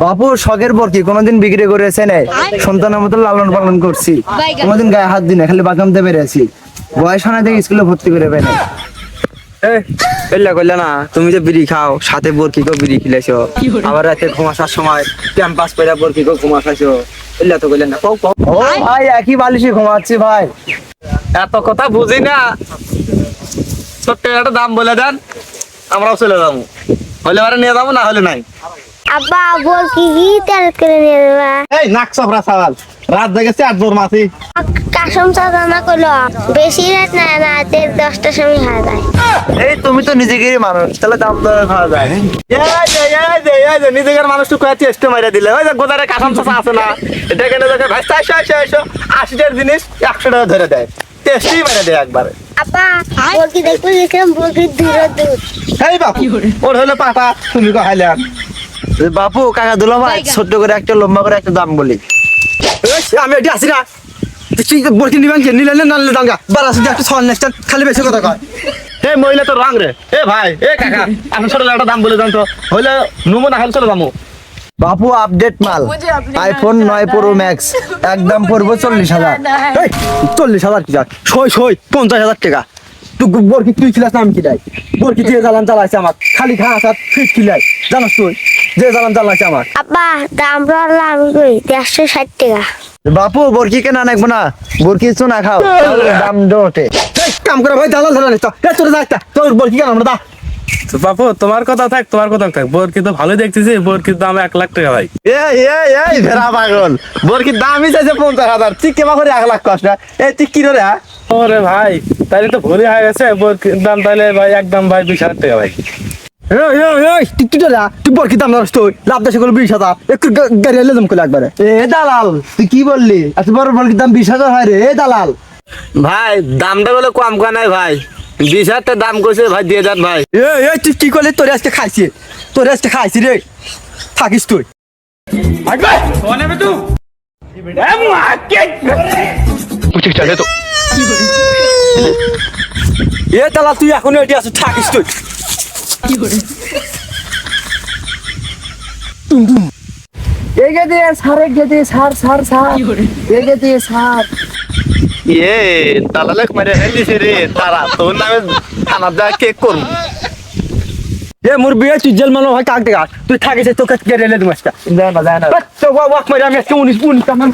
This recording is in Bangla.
বাপু শখের বরকি কোনোদিন বিক্রি করেছে নাই, সন্তানের মতো লালন পালন করছি, কোনোদিন গায়ে হাত দিনে খালি বাগামতে বেড়েছি, বয়স হয় না থেকে স্কুলে ভর্তি করে পেনে। কইলা না তুমি যে বিড়ি খাও সাথে বরকিকেও বিড়ি খিলাইছো, আবার রাতে ঘুমাসার সময় ক্যাম্পাস পেরা বরকিকেও ঘুমাসাইছো, কইলা তো কইলা না কও কও। ও ভাই একই বালিশে ঘুমাচ্ছি ভাই। এত কথা বুঝি না, ছোট্ট একটা দাম বলে দেন, আমরাও চলে যাবো, হলে বারে নিয়ে যাবো, না হলে নাই। আব্বা বল কি তেল করে নিয়ে যাবা? এই নাক চপরা সাওয়াল, রাত জেগেছে 8 বোর মাছি। কাসম চাচা না কইলো বেশি রাত না রাতে 10টার সময় হয়ে যায়। এই তুমি তো নিজেকেই মানুষ, তাহলে দাম দরে খাওয়া যায়। এই যে নিজের মানুষটু কয়ে চেষ্টা মাইরা দিলে, ওই যে গোদারে কাসম চাচা আছে না, এটা কেন দেখে ভাই 80 টাকার জিনিস 100 টাকা ধরে দেয়, টেস্টই মাইরা দেয় একবারে। আব্বা বল কি দেখতে গেছিলাম বলকি দূর এই বাপু ওর হলো পাপা, তুমি কো হাইলাম। বাপু কাকা দুলা ভাই ছোট্ট করে একটা লম্বা করে একটা দাম বলি। আমি এটি আসি না, তুই বরকি নিবেন যে নিলে নালে দাঙ্গা বারাস একটা ছল নেক্সট খালি বেশি কথা কয়। এই মহিলা তো রং রে, এ ভাই এ কাকা আপনি ছোট একটা দাম বলে দেন তো, হইলে নুমো না হলে চলে যাবো। বাপু আপডেট মাল আইফোন 9 প্রো ম্যাক্স, একদম পড়বো 40,000। 40,000 কি যাক সই 50,000 টাকা। তুই বরকি তুই খিলাস না আমি খিলাই, বরকি যে জ্বালান জ্বালাইছে আমার, খালি খা হাত ফিট খিলাই জানাস তুই যে জ্বালান জ্বালাইছে আমার। আব্বা দাম বললাম আমি কই 160 টাকা। বাপু বরকি কেনা নাকবো না, বরকি চুনা খাও দাম দোটে। কাম করে ভাই দালাল ধারা নিত তোর যা একটা তোর বরকি কেন আমরা দা। বাপু তোমার কথা থাক, তোমার কথা থাক, বোরকি তো ভালো দেখতেছি, বোরকির দাম 1 লাখ টাকা ভাই। এই ভেড়া পাগল, বরকির দামই চাইছে 50,000, তুই কেমন করে 1 লাখ কষ্ট, এই তুই কি রে? ওরে ভাই তাইলে তো ভরি হয়ে গেছে, বোরকির দাম তাইলে ভাই একদম ভাই 20,000 টাকা ভাই। তুই বরকি দাম জানাস তুই লাভ দেশে করলো 20,000 একটু গাড়ি এলে দাম করে একবারে। এ দালাল তুই কি বললি, এত বড় বরকির দাম 20,000 হয় রে? এ দালাল ভাই দামটা বলে কম কয় নাই ভাই, 20,000 টাকা দাম কইছে ভাই, দিয়ে যান ভাই। তুই কি করলি, তোর আজকে খাইছি রে, থাকিস তুই। এ তালা তুই এখন এটি আছিস, থাকিস তুই। এগে দিয়ে সার, এগে দিয়ে সার সার সার, এগে দিয়ে সার। এ দালালে মারে দিছে রে, তারা তোর নামে থানা যা কেক করব। এ মোর বিয়ে তুই জেল মানো হয় কাক দেখা, তুই থাকিস তোকে গেড়ে এলে তুমি আজকে যায় না তো ওয়াক মারি আমি আজকে 19 কামান।